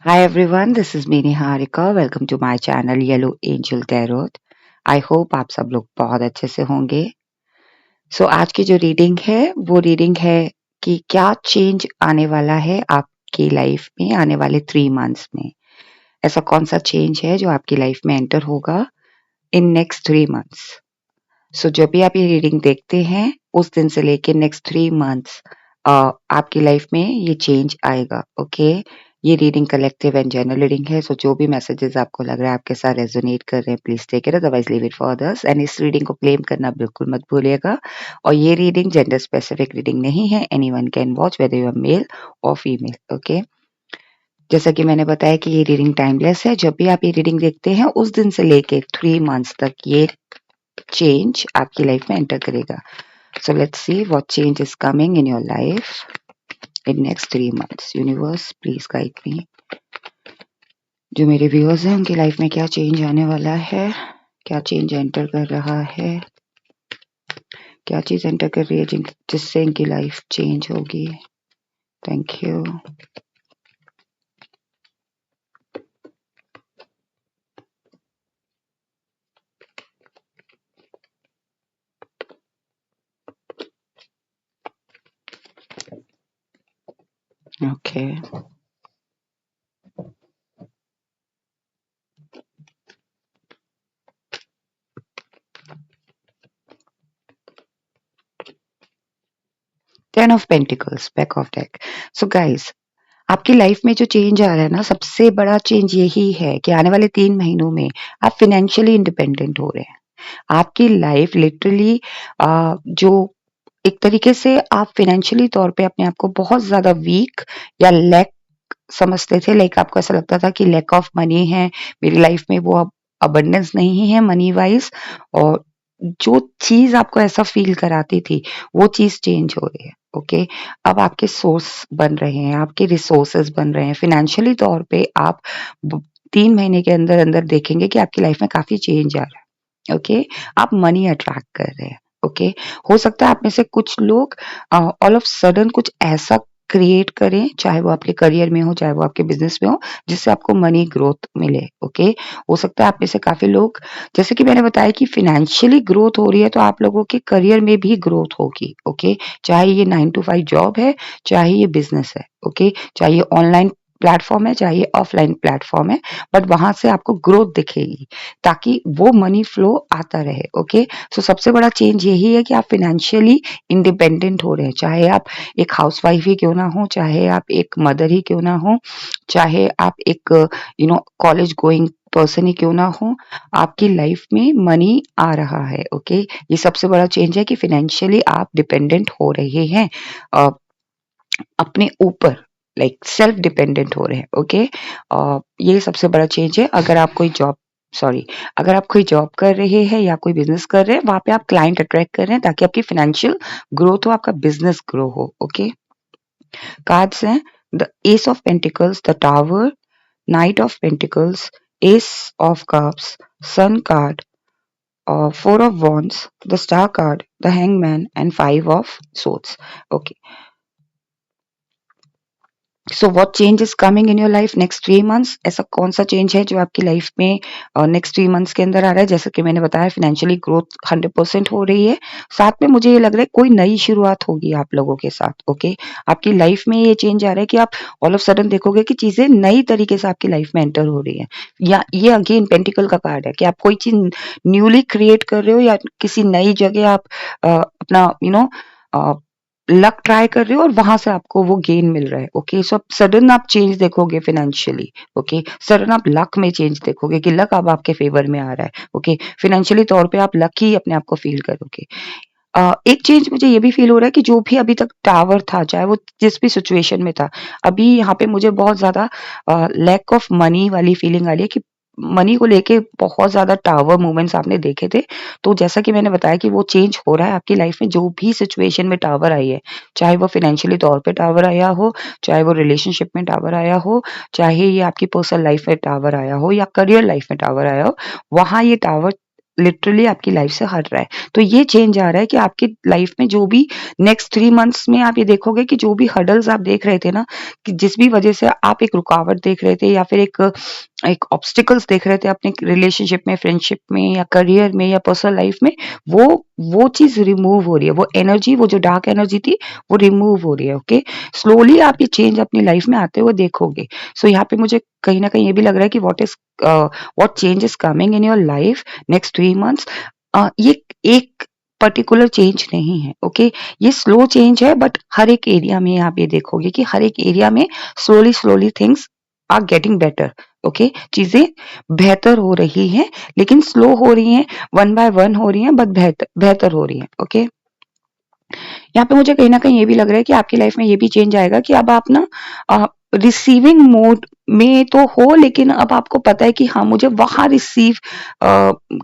Hi everyone, this is me Niharika. Welcome to my channel Yellow Angel Tarot. I hope आप सब लोग बहुत अच्छे से होंगे। आज की जो रीडिंग है वो रीडिंग है कि क्या चेंज आने वाला है आपकी लाइफ में आने वाले 3 मंथ्स में। ऐसा कौन सा चेंज है जो आपकी लाइफ में एंटर होगा इन नेक्स्ट 3 मंथ्स। जब भी आप ये रीडिंग देखते हैं उस दिन से लेके नेक्स्ट 3 मंथ्स आपकी लाइफ में ये चेंज आएगा। ओके, ये reading collective and general reading है। जो भी मैसेजेस आपको लग रहा है आपके साथ रेजोनेट कर रहे हैं, please take it, otherwise leave it for others. And इस रीडिंग को क्लेम करना बिल्कुल मत भूलिएगा। और ये रीडिंग जेंडर स्पेसिफिक रीडिंग नहीं है। Anyone can watch whether you are male और फीमेल। ओके, जैसा कि मैंने बताया कि ये रीडिंग टाइमलेस है। जब भी आप ये रीडिंग देखते हैं उस दिन से लेके 3 मंथ्स तक ये चेंज आपकी लाइफ में एंटर करेगा। So let's see what change is coming in your life in next 3 months. Universe, please guide me. जो मेरे व्यूअर्स हैं उनकी लाइफ में क्या चेंज आने वाला है, क्या चेंज एंटर कर रहा है, क्या चीज एंटर कर रही है जिससे इनकी लाइफ चेंज होगी। Thank you. Okay, 10 of Pentacles, back of deck. So guys, आपकी लाइफ में जो चेंज आ रहा है ना, सबसे बड़ा चेंज यही है कि आने वाले 3 महीनों में आप फिनेंशियली इंडिपेंडेंट हो रहे हैं। आपकी लाइफ लिटरली जो एक तरीके से आप फाइनेंशियली तौर पे अपने आप को बहुत ज़्यादा वीक या लैक समझते थे। लाइक आपको ऐसा लगता था कि लैक ऑफ मनी है, मेरी लाइफ में वो अब अबंडेंस नहीं है मनी वाइज़। और जो चीज़ आपको ऐसा फ़ील कराती थी, वो चीज़ चेंज हो रही है। ओके, अब आपके सोर्स बन रहे हैं, आपके रिसोर्सेज़ बन रहे हैं। फाइनेंशियली तौर पे आप ब 3 महीने के अंदर-अंदर देखेंगे कि आपकी लाइफ में काफ़ी चेंज आ रहा है। ओके, आप मनी अट्रैक्ट कर रहे हैं। ओके, हो सकता है आप में से कुछ लोग ऑल ऑफ सडन कुछ ऐसा क्रिएट करें, चाहे वो आपके करियर में हो, चाहे वो आपके बिजनेस में हो, जिससे आपको मनी ग्रोथ मिले। ओके, हो सकता है आप में से काफी लोग, जैसे कि मैंने बताया कि फाइनेंशियली ग्रोथ हो रही है, तो आप लोगों के करियर में भी ग्रोथ होगी। ओके, चाहे ये 9 to 5 जॉब है, चाहे ये बिजनेस है। ओके, चाहे ये ऑनलाइन प्लेटफॉर्म है, चाहे ये ऑफलाइन प्लेटफॉर्म है, बट वहां से आपको ग्रोथ दिखेगी ताकि वो मनी फ्लो आता रहे। ओके, सबसे बड़ा चेंज यही है कि आप फाइनेंशियली इंडिपेंडेंट हो रहे हैं। चाहे आप एक हाउसवाइफ ही क्यों ना हो, चाहे आप एक मदर ही क्यों ना हो, चाहे आप एक कॉलेज गोइंग पर्सन ही क्यों ना हो, आपकी लाइफ में मनी आ रहा है। ओके, ये सबसे बड़ा चेंज है कि फाइनेंशियली आप डिपेंडेंट हो रहे हैं, अ, अपने ऊपर, लाइक सेल्फ डिपेंडेंट हो रहे हैं। ओके, ये सबसे बड़ा चेंज है। अगर आप कोई जॉब कर रहे हैं या कोई बिजनेस कर रहे हैं, वहां पे आप क्लाइंट अट्रैक्ट कर रहे हैं ताकि आपकी फाइनेंशियल ग्रोथ हो, आपका बिजनेस ग्रो हो। ओके, कार्ड्स हैं the ace of pentacles, the tower, knight of pentacles, ace of cups, sun card, four of wands, the star card, the hangman and 5 of swords। Okay, so what change is coming in your life next 3 months. ऐसा कौन सा change है जो आपकी life में next 3 months के अंदर आ रहा है। जैसा कि मैंने बताया, फाइनेंशियली ग्रोथ 100% हो रही है। साथ में मुझे ये लग रहा है कोई नई शुरुआत होगी आप लोगों के साथ। ओके, आपकी लाइफ में ये चेंज आ रहा है कि आप ऑल ऑफ सडन देखोगे कि चीजें नई तरीके से आपकी लाइफ में एंटर हो रही है। या ये अगेन पेंटिकल का कार्ड है कि आप कोई चीज न्यूली क्रिएट कर रहे हो या किसी नई जगह आप अपना लक ट्राई कर रहे हो और वहां से आपको वो गेन मिल रहा है। ओके, सो सडन आप चेंज देखोगे फाइनेंशियली। ओके, सडन आप लक में चेंज देखोगे कि लक अब आपके फेवर में आ रहा है। ओके, फाइनेंशियली तौर पे आप लकी अपने आप को फील करोगे। एक चेंज मुझे ये भी फील हो रहा है कि जो भी अभी तक टावर था, चाहे वो जिस भी सिचुएशन में था, अभी यहाँ पे मुझे बहुत ज्यादा लैक ऑफ मनी वाली फीलिंग आ रही है कि मनी को लेके बहुत ज्यादा टावर मूवमेंट्स आपने देखे थे। तो जैसा कि मैंने बताया कि वो चेंज हो रहा है आपकी लाइफ में। जो भी सिचुएशन में टावर आई है, चाहे वो फाइनेंशियली तौर पे टावर आया हो, चाहे वो रिलेशनशिप में टावर आया हो, चाहे ये आपकी पर्सनल लाइफ में टावर आया हो या करियर लाइफ में टावर आया हो, वहां ये टावर लिटरली आपकी लाइफ से हट रहा है। तो ये चेंज आ रहा है कि आपकी लाइफ में जो भी नेक्स्ट 3 मंथ्स में आप ये देखोगे कि जो भी हर्डल्स आप देख रहे थे ना, कि जिस भी वजह से आप एक रुकावट देख रहे थे या फिर एक ऑब्स्टिकल्स देख रहे थे अपने रिलेशनशिप में, फ्रेंडशिप में या करियर में या पर्सनल लाइफ में, वो चीज़ रिमूव हो रही है। वो एनर्जी, वो जो डार्क एनर्जी थी, वो रिमूव हो रही है। ओके, स्लोली आप ये चेंज अपनी लाइफ में आते हुए देखोगे। सो यहाँ पे मुझे कहीं न कहीं ये भी लग रहा है कि what change is coming in your life next 3 months, ये एक पर्टिकुलर चेंज नहीं है। ओके, ये स्लो चेंज है, बट हर एक एरिया में आप ये देखोगे कि हर एक एरिया में slowly things are getting better. Okay, चीजें बेहतर हो रही हैं, लेकिन स्लो हो रही हैं, वन बाय वन हो रही हैं, बट बेहतर बेहतर हो रही हैं। ओके, यहाँ पे मुझे कहीं न कहीं ये भी लग रहा है कि आपकी लाइफ में ये भी चेंज आएगा कि अब आप ना रिसीविंग मोड में तो हो, लेकिन अब आपको पता है कि हाँ, मुझे वहाँ रिसीव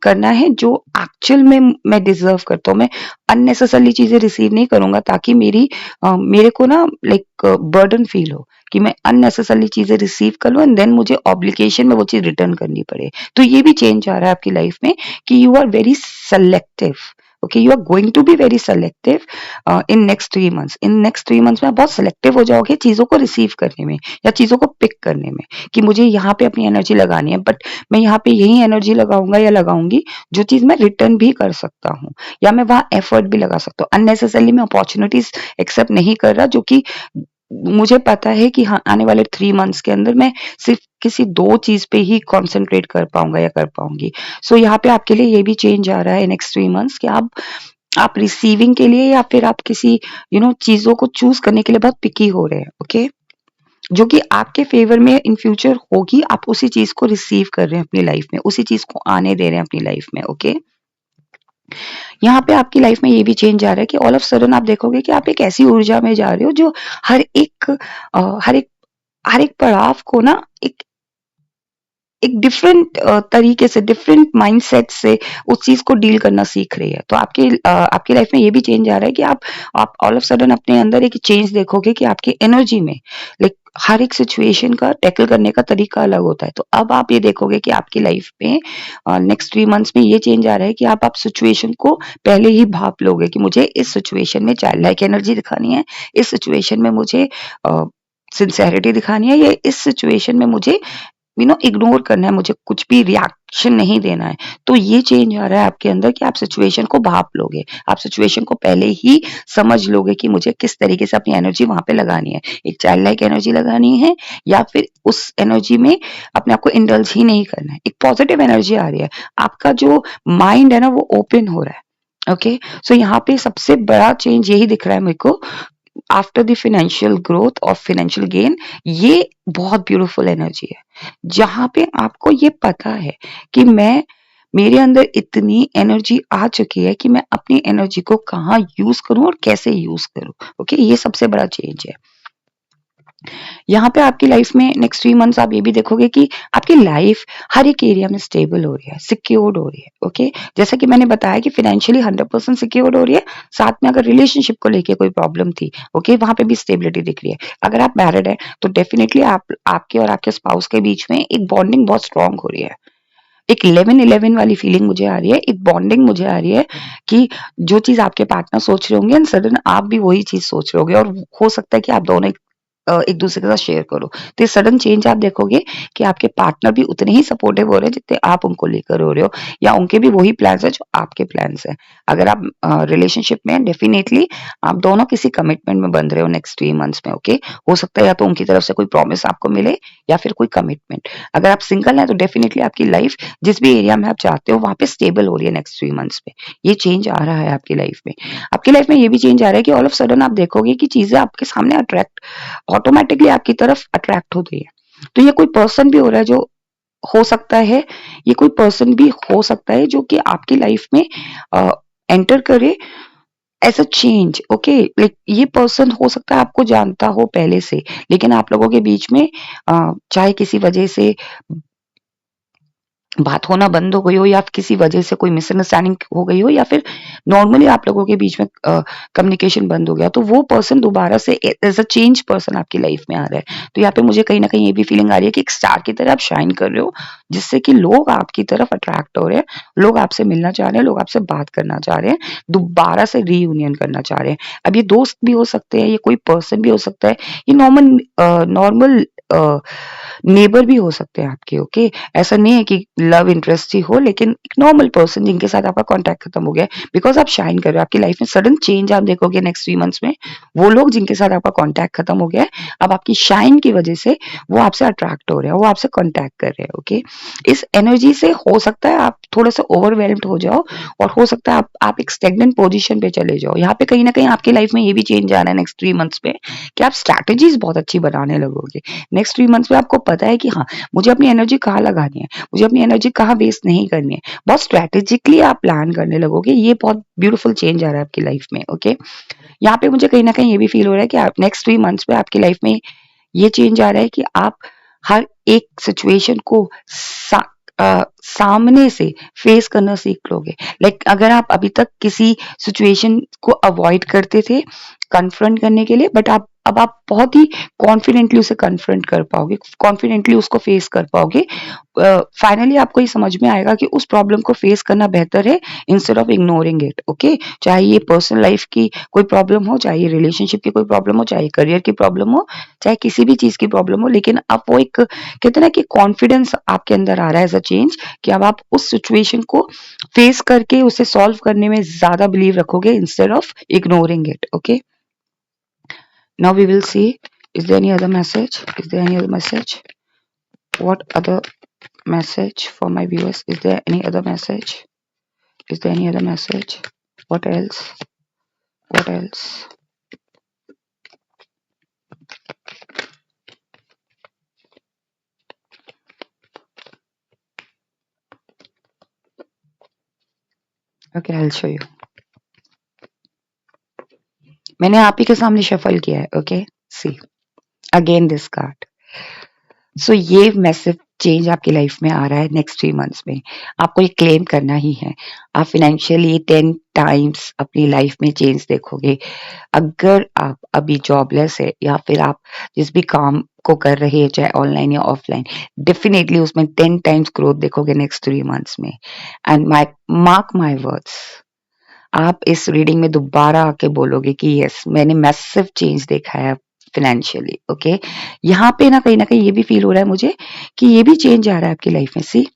करना है जो एक्चुअल में मैं डिज़र्व करता हूँ। मैं अननेसेसरली चीज़ें रिसीव नहीं करूँगा ताकि मेरे को ना लाइक बर्डन फ़ील हो कि मैं अननेसेसरली चीज़ें रिसीव कर लूँ एंड देन मुझे ऑब्लिगेशन में वो चीज़ रिटर्न करनी पड़े। तो ये भी चेंज आ रहा है आपकी लाइफ में कि you are very selective. Okay, you are going to be very selective in next 3 months. In next 3 months में आप बहुत सेलेक्टिव हो जाओगे चीज़ों को रिसीव करने में या चीज़ों को पिक करने में, कि मुझे यहाँ पे अपनी एनर्जी लगानी है, बट मैं यहाँ पे यही एनर्जी लगाऊँगा या लगाऊँगी जो चीज़ मैं रिटर्न भी कर सकता हूँ या मैं वहाँ एफर्ट भी लगा सकता हूँ। अननेसेसरली मैं अपॉर्च्युनिटीज़ एक्सेप्ट नहीं कर रहा, जो कि मुझे पता है कि हाँ, आने वाले 3 मंथ्स के अंदर मैं सिर्फ़ किसी 2 चीज़ पे ही कॉन्संट्रेट कर पाऊँगा या कर पाऊँगी। सो यहाँ पे आपके लिए ये भी चेंज आ रहा है नेक्स्ट 3 मंथ्स कि आप रिसीविंग के लिए या फिर आप किसी चीज़ों को चूज़ करने के लिए बहुत पिकी हो रहे हैं। ओके? जो कि आपके फ़ेवर में इन फ्यूचर होगी, आप उसी चीज़ को रिसीव कर रहे हैं अपनी लाइफ़ में, उसी चीज़ को आने दे रहे हैं अपनी लाइफ़ में। ओके? यहाँ पे आपकी लाइफ़ में ये भी चेंज आ रहा है कि ऑल ऑफ सडन आप देखोगे कि आप एक ऐसी ऊर्जा में जा रहे हो जो हर एक हर एक पड़ाव को ना एक एक डिफरेंट तरीके से, डिफरेंट माइंडसेट से उस चीज़ को डील करना सीख रही है। तो आपकी लाइफ में ये भी चेंज आ रहा है कि आप ऑल ऑफ सडन अपने अंदर एक चेंज देखोगे कि आपकी एनर्जी में लाइक हर एक सिचुएशन का टैकल करने का तरीका अलग होता है। तो अब आप ये देखोगे कि आपकी लाइफ में नेक्स्ट 3 मंथ्स में ये चेंज आ रहा है कि आप सिचुएशन को पहले ही भाप लोगे कि मुझे इस सिचुएशन में चाइल्ड लाइक एनर्जी दिखानी है, इस सिचुएशन में मुझे सिंसेरिटी दिखानी है, या इस सिचुएशन में मुझे इग्नोर करना है, मुझे कुछ भी रिएक्शन नहीं देना है। तो ये चेंज आ रहा है आपके अंदर कि आप सिचुएशन को भाप लोगे। आप सिचुएशन को पहले ही समझ लोगे कि मुझे किस तरीके से अपनी एनर्जी वहाँ पे लगानी है। एक चाइल्ड लाइक एनर्जी लगानी है या फिर उस एनर्जी में अपने आप को इंडल्ज ही नहीं करना है। एक पॉजिटिव एनर्जी आ रही है। आपका जो माइंड है ना, वो ओपन हो रहा है। ओके? सो यहाँ पे सबसे बड़ा चेंज यही दिख रहा है मेरे को आफ्टर द फाइनेंशियल ग्रोथ और फाइनेंशियल गेन। ये बहुत ब्यूटीफुल एनर्जी है जहां पे आपको ये पता है कि मेरे अंदर इतनी एनर्जी आ चुकी है कि मैं अपनी एनर्जी को कहाँ यूज करूं और कैसे यूज करूं। ओके, ये सबसे बड़ा चेंज है। यहाँ पे आपकी लाइफ में नेक्स्ट 3 मंथ्स आप ये भी देखोगे कि आपकी लाइफ हर एक एरिया में स्टेबल हो रही है, सिक्योर्ड हो रही है। ओके, जैसा कि मैंने बताया कि फाइनेंशियली 100% सिक्योर्ड हो रही है, साथ में अगर रिलेशनशिप को लेके कोई प्रॉब्लम थी, ओके, वहां पे भी स्टेबिलिटी दिख रही है। अगर आप मैरिड है तो डेफिनेटली आपके और आपके स्पाउस के बीच में एक बॉन्डिंग बहुत स्ट्रांग हो रही है। एक 11-11 वाली फीलिंग मुझे आ रही है, एक बॉन्डिंग मुझे आ रही है कि जो चीज आपके पार्टनर सोच रहे होंगे एंड सडन आप भी वही चीज सोच रहे होगे, और हो सकता है कि आप दोनों एक दूसरे के साथ शेयर करो। तो ये सडन चेंज आप देखोगे कि आपके पार्टनर भी उतने ही सपोर्टिव हो रहे हैं जितने आप उनको लेकर हो रहे हो, या उनके भी वही प्लान्स है जो आपके प्लान्स है। अगर आप रिलेशनशिप में, डेफिनेटली आप दोनों किसी कमिटमेंट में बंध रहे हो नेक्स्ट 3 मंथ्स में। ओके, हो सकता है या तो उनकी तरफ से कोई प्रॉमिस आपको मिले या फिर कोई कमिटमेंट। अगर आप सिंगल हैं तो डेफिनेटली आपकी लाइफ जिस भी एरिया में आप चाहते हो वहां पे स्टेबल हो रही है नेक्स्ट 3 मंथ्स में। ये चेंज आ रहा है आपकी लाइफ में। आपकी लाइफ में ये भी चेंज आ रहा है कि ऑल ऑफ सडन आप देखोगे कि चीजें आपके सामने अट्रैक्ट ऑटोमेटिकली आपकी तरफ अट्रैक्ट हो रही है। तो ये कोई पर्सन भी हो रहा है जो हो सकता है, ये कोई पर्सन भी हो सकता है जो कि आपकी लाइफ में एंटर करे as a change. Okay, like ये पर्सन हो सकता है आपको जानता हो पहले से, लेकिन आप लोगों के बीच में चाहे किसी वजह से बात होना बंद हो गई हो, या किसी वजह से कोई मिसअंडरस्टैंडिंग हो गई हो, या फिर नॉर्मली आप लोगों के बीच में कम्युनिकेशन बंद हो गया, तो वो पर्सन दोबारा से एज अ चेंज पर्सन आपकी लाइफ में आ रहा है। तो यहाँ पे मुझे कहीं ना कहीं ये भी फीलिंग आ रही है कि एक स्टार की तरह आप शाइन कर रहे हो, जिससे कि लोग आपकी तरफ अट्रैक्ट हो रहे हैं, लोग आपसे मिलना चाह रहे हैं, लोग आपसे बात करना चाह रहे हैं, दोबारा से रीयूनियन करना चाह रहे हैं। अब ये दोस्त भी हो सकते हैं, ये कोई पर्सन भी हो सकता है, ये नॉर्मल नेबर भी हो सकते हैं आपके। ओके, ऐसा नहीं है कि लव इंटरेस्ट ही हो, लेकिन एक नॉर्मल पर्सन जिनके साथ आपका कॉन्टैक्ट खत्म हो गया है, बिकॉज आप शाइन कर रहे हो, आपकी लाइफ में सडन चेंज आप देखोगे नेक्स्ट 3 मंथ्स में। वो लोग जिनके साथ आपका कॉन्टैक्ट खत्म हो गया है, अब आपकी शाइन की वजह से वो आपसे अट्रैक्ट हो रहे हैं, वो आपसे कॉन्टैक्ट कर रहे हैं। ओके, इस एनर्जी से हो सकता है आप थोड़ा सा ओवरवेल्म्ड हो जाओ, और हो सकता है आप एक स्टेगनेंट पोजीशन पे चले जाओ। यहाँ पे कहीं ना कहीं आपकी लाइफ में ये भी चेंज आ रहा है नेक्स्ट 3 मंथ्स में, कि आप स्ट्रैटेजीज बहुत अच्छी बनाने लगोगे। नेक्स्ट 3 मंथ्स में आपको पता है कि हाँ, मुझे अपनी एनर्जी कहाँ लगानी है, मुझे अपनी एनर्जी कहाँ वेस्ट नहीं करनी है। बहुत स्ट्रैटेजिकली आप प्लान करने लगोगे। ये बहुत ब्यूटीफुल चेंज आ रहा है आपकी लाइफ में। ओके, यहाँ पे मुझे कहीं ना कहीं ये भी फील हो रहा है कि आप नेक्स्ट 3 मंथ्स में आपकी लाइफ में ये चेंज आ रहा है कि आप हर एक सिचुएशन को सामने से फेस करना सीख लोगे। लाइक अगर आप अभी तक किसी सिचुएशन को अवॉइड करते थे कन्फ्रंट करने के लिए, बट अब आप बहुत ही कॉन्फिडेंटली उसे कन्फ्रंट कर पाओगे, कॉन्फिडेंटली उसको फेस कर पाओगे। फाइनली आपको ये समझ में आएगा कि उस प्रॉब्लम को फेस करना बेहतर है instead of ignoring it. Okay, चाहे ये पर्सनल लाइफ की कोई प्रॉब्लम हो, चाहे ये रिलेशनशिप की कोई प्रॉब्लम हो, चाहे करियर की प्रॉब्लम हो, चाहे किसी भी चीज की प्रॉब्लम हो, लेकिन अब वो एक कहते हैं ना कि कॉन्फिडेंस आपके अंदर आ रहा है एज अ चेंज, कि अब आप उस सिचुएशन को फेस करके उसे सॉल्व करने में ज्यादा बिलीव रखोगे instead of ignoring it. Okay, now we will see, is there any other message, is there any other message, what other message for my viewers, is there any other message, is there any other message, what else, what else? Okay, I'll show you. मैंने आप ही के सामने shuffle किया है। Okay, see again this card. So ये massive change आपकी life में आ रहा है नेक्स्ट 3 मंथ्स में। आपको ये क्लेम करना ही है। आप फाइनेंशियली 10 टाइम्स अपनी लाइफ में चेंज देखोगे। अगर आप अभी जॉबलेस है, या फिर आप जिस भी काम को कर रहे हैं, चाहे ऑनलाइन या ऑफलाइन, डेफिनेटली उसमें 10 टाइम्स ग्रोथ देखोगे नेक्स्ट 3 मंथ्स में। एंड मार्क माई वर्ड्स, आप इस रीडिंग में दोबारा आके बोलोगे कि यस, मैंने मैसिव चेंज देखा है फाइनेंशियली। ओके, यहाँ पे ना कहीं ये भी फील हो रहा है मुझे कि ये भी चेंज आ रहा है आपकी लाइफ में। सी,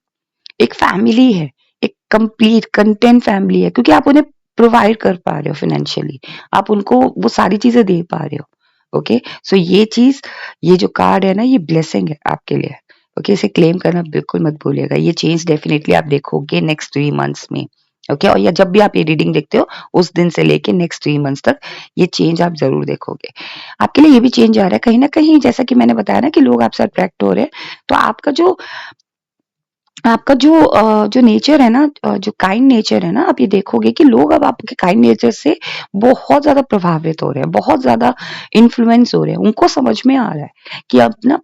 एक फैमिली है, एक कंप्लीट कंटेंट फैमिली है, क्योंकि आप उन्हें प्रोवाइड कर पा रहे हो फाइनेंशियली, आप उनको वो सारी चीजें दे पा रहे हो। ओके, सो ये चीज, ये जो कार्ड है ना, ये ब्लेसिंग है आपके लिए। ओके, इसे क्लेम करना बिल्कुल मत भूलिएगा। ये चेंज डेफिनेटली आप देखोगे नेक्स्ट 3 मंथ्स में। ओके, और या जब भी आप ये रीडिंग देखते हो, उस दिन से लेके नेक्स्ट 3 मंथ्स तक ये चेंज आप जरूर देखोगे। आपके लिए ये भी चेंज आ रहा है कहीं ना कहीं, जैसा कि मैंने बताया ना कि लोग आपसे अट्रैक्ट हो रहे हैं, तो आपका जो नेचर है ना, जो काइंड नेचर है ना, आप ये देखोगे कि लोग अब आपके काइंड नेचर से बहुत ज़्यादा प्रभावित हो रहे हैं, बहुत ज़्यादा इन्फ्लुएंस हो रहे हैं। उनको समझ में आ रहा है कि अब ना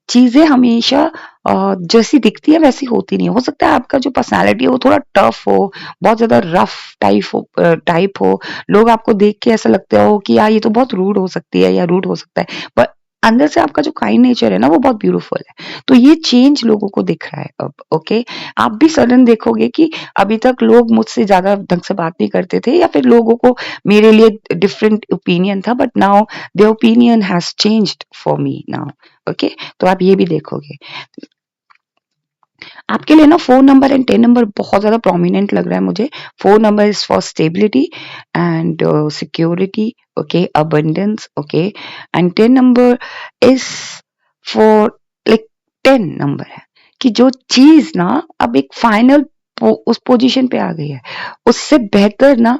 चीज़ें हमेशा जैसी दिखती है वैसी होती नहीं है। हो सकता है आपका जो पर्सनैलिटी है वो थोड़ा टफ हो, बहुत ज़्यादा रफ टाइप हो, लोग आपको देख के ऐसा लगता हो कि यार ये तो बहुत रूड हो सकती है या रूड हो सकता है, पर अंदर से आपका जो काइंड नेचर है ना, वो बहुत ब्यूटीफुल है। तो ये चेंज लोगों को दिख रहा है अब। ओके, आप भी सडन देखोगे कि अभी तक लोग मुझसे ज्यादा ढंग से बात नहीं करते थे, या फिर लोगों को मेरे लिए डिफरेंट ओपिनियन था, but now their opinion has changed for me now. Okay, तो आप ये भी देखोगे। आपके लिए ना 4 नंबर एंड 10 नंबर बहुत ज्यादा प्रोमिनेंट लग रहा है मुझे। 4 number is for stability and security, okay, abundance, okay, and 10 number is for like 10 number है कि जो चीज ना अब एक फाइनल उस पोजीशन पे आ गई है, उससे बेहतर ना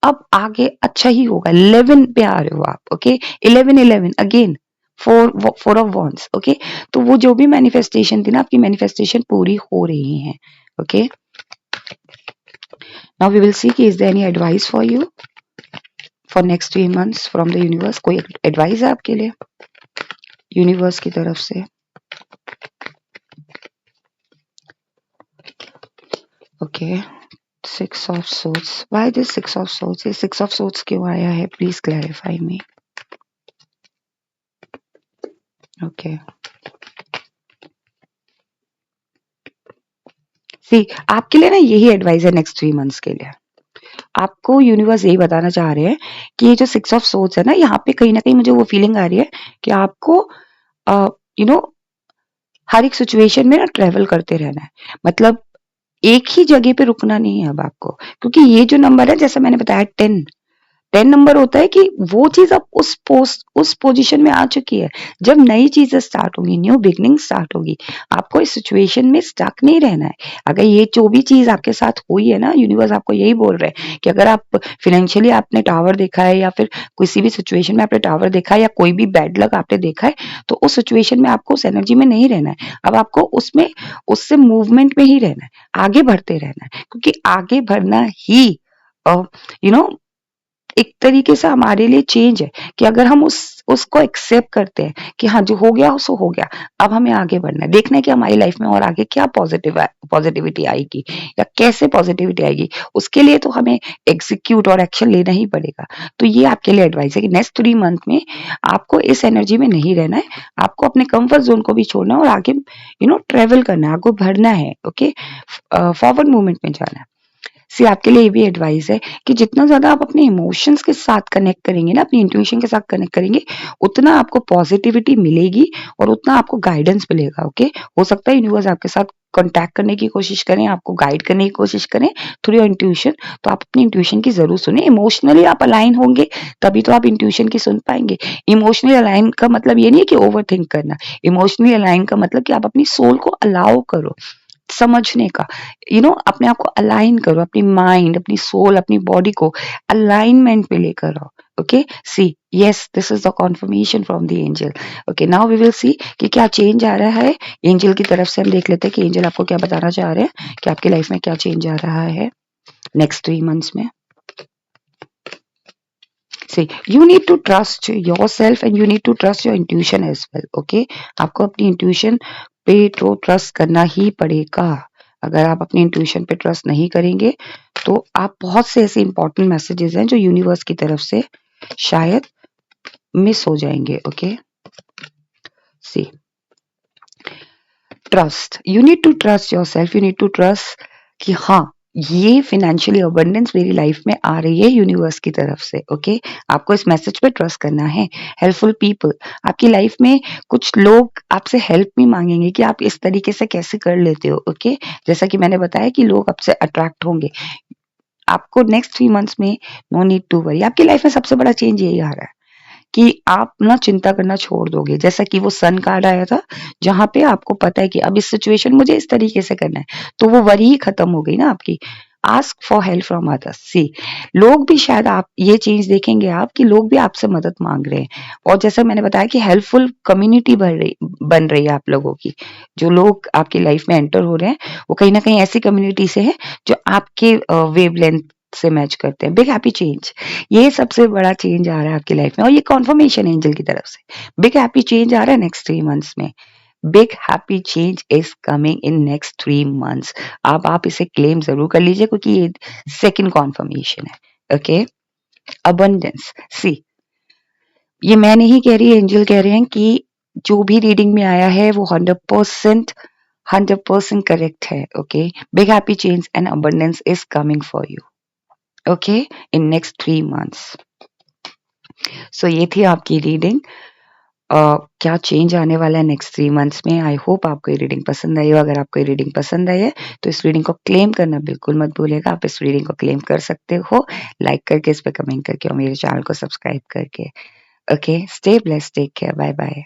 अब आगे अच्छा ही होगा। 11 पे आ रहे हो आप। Okay, 11 again, four of wands. Okay, तो वो जो भी मैनिफेस्टेशन थी ना, आपकी मैनिफेस्टेशन पूरी हो रही है। Okay, now we will see कि is there any advice for you for next 3 months from the universe. कोई एडवाइस है आपके लिए यूनिवर्स की तरफ से? Okay, 6 of swords, why this 6 of swords? ये 6 ऑफ सोर्ड्स क्यों आया है? Please clarify me. Okay, see आपके लिए ना यही एडवाइस है नेक्स्ट 3 मंथ्स के लिए। आपको यूनिवर्स यही बताना चाह रहे हैं कि ये जो 6 ऑफ सोर्ड्स है ना, यहाँ पे कहीं न कहीं मुझे वो फीलिंग आ रही है कि आपको अ, यू नो हर एक सिचुएशन में ना ट्रैवल करते रहना है। मतलब एक ही जगह पे रुकना नहीं है अब आपको, क्योंकि ये जो नंबर है जैसा मैंने बताया 10, 10 नंबर होता है कि वो चीज अब उस पोजीशन में आ चुकी है। जब नई चीजें स्टार्ट होंगी, न्यू बिगनिंग स्टार्ट होगी, आपको इस सिचुएशन में स्टक नहीं रहना है। अगर ये जो भी चीज आपके साथ हुई है ना, यूनिवर्स आपको यही बोल रहे हैं कि अगर आप फिनेंशियली आपने टावर देखा है या फिर किसी भी सिचुएशन में आपने टावर देखा है या कोई भी बैड लक आपने देखा है, तो उस सिचुएशन में आपको उस एनर्जी में नहीं रहना है। अब आपको उसमें उससे मूवमेंट में ही रहना है, आगे बढ़ते रहना है, क्योंकि आगे बढ़ना ही यू नो एक तरीके से हमारे लिए चेंज है कि अगर हम उसको एक्सेप्ट करते हैं कि हाँ जो हो गया सो हो गया, अब हमें आगे बढ़ना है, देखना है कि हमारी लाइफ में और आगे क्या पॉजिटिविटी आएगी या कैसे पॉजिटिविटी आएगी। उसके लिए तो हमें एग्जीक्यूट और एक्शन लेना ही पड़ेगा। तो ये आपके लिए एडवाइस है कि नेक्स्ट 3 मंथ में आपको इस एनर्जी में नहीं रहना है, आपको अपने कंफर्ट जोन को भी छोड़ना है और आगे ट्रेवल करना है, आगे बढ़ना है। ओके, फॉरवर्ड मूवमेंट में जाना है। सी आपके लिए ये भी एडवाइस है कि जितना ज़्यादा आप अपने इमोशंस के साथ कनेक्ट करेंगे ना, अपनी इंट्यूशन के साथ कनेक्ट करेंगे, उतना आपको पॉजिटिविटी मिलेगी और उतना आपको गाइडेंस मिलेगा। ओके, हो सकता है यूनिवर्स आपके साथ कॉन्टैक्ट करने की कोशिश करें, आपको गाइड करने की कोशिश करें थ्रू योर इंट्यूशन। तो आप अपनी इंट्यूशन की जरूर सुने। इमोशनली आप अलाइन होंगे तभी तो आप इंट्यूशन की सुन पाएंगे। इमोशनली अलाइन का मतलब ये नहीं है कि ओवर थिंक करना। इमोशनली अलाइन का मतलब कि आप अपनी सोल को अलाउ करो समझने का। अपने आप को अलाइन करो, अपनी माइंड, अपनी सोल, अपनी बॉडी को अलाइनमेंट में लेकर आओ। Okay, see yes, this is the confirmation from the angel. Okay, now we will see कि क्या चेंज आ रहा है एंजल की तरफ से। हम देख लेते हैं कि एंजल आपको क्या बताना चाह रहे हैं कि आपकी लाइफ में क्या चेंज आ रहा है नेक्स्ट 3 मंथ्स में। See, you need to trust yourself and you need to trust your intuition as well. Okay, आपको अपनी इंट्यूशन पे तो ट्रस्ट करना ही पड़ेगा। अगर आप अपनी इंट्यूशन पे ट्रस्ट नहीं करेंगे तो आप बहुत से ऐसे इंपॉर्टेंट मैसेजेस हैं जो यूनिवर्स की तरफ से शायद मिस हो जाएंगे। Okay, see trust, you need to trust yourself, you need to trust कि हाँ ये फाइनेंशियली अबंडेंस मेरी लाइफ में आ रही है यूनिवर्स की तरफ से। ओके, आपको इस मैसेज पे ट्रस्ट करना है। हेल्पफुल पीपल, आपकी लाइफ में कुछ लोग आपसे हेल्प भी मांगेंगे कि आप इस तरीके से कैसे कर लेते हो। ओके, जैसा कि मैंने बताया कि लोग आपसे अट्रैक्ट होंगे। आपको नेक्स्ट 3 मंथ्स में नो नीड टू वरी। आपकी लाइफ में सबसे बड़ा चेंज यही आ रहा है कि आप ना चिंता करना छोड़ दोगे। जैसा कि वो सन कार्ड आया था जहां पे आपको पता है कि अब इस सिचुएशन मुझे इस तरीके से करना है, तो वो वरी ही खत्म हो गई ना आपकी। Ask for help from others. See लोग भी शायद आप ये चीज देखेंगे आप कि लोग भी आपसे मदद मांग रहे हैं। और जैसा मैंने बताया कि हेल्पफुल कम्युनिटी बन रही है आप लोगों की। जो लोग आपकी लाइफ में एंटर हो रहे हैं वो कहीं ना कहीं ऐसी कम्युनिटी से है जो आपके वेवलेंथ से मैच करते हैं। बिग हैप्पी चेंज, ये सबसे बड़ा चेंज आ रहा है आपकी लाइफ में और ये कॉन्फर्मेशन एंजल की तरफ से। बिग हैप्पी चेंज आ रहा है नेक्स्ट 3 मंथ्स में। Big happy change is coming in next 3 months. अब आप इसे क्लेम जरूर कर लीजिए क्योंकि ये सेकंड कॉन्फर्मेशन है। ओके, अबंडेंस, सी ये मैं नहीं कह रही, एंजल कह रहे हैं कि जो भी रीडिंग में आया है वो 100% करेक्ट है। Okay, big happy change and abundance is coming for you. Okay, in next 3 months. So ये थी आपकी रीडिंग। क्या चेंज आने वाला है नेक्स्ट 3 मंथ्स में। आई होप आपको ये रीडिंग पसंद आई हो। अगर आपको ये रीडिंग पसंद आई है तो इस रीडिंग को क्लेम करना बिल्कुल मत भूलिएगा। आप इस रीडिंग को क्लेम कर सकते हो लाइक करके, इस पे कमेंट करके और मेरे चैनल को सब्सक्राइब करके। Okay, stay blessed, take care, bye bye.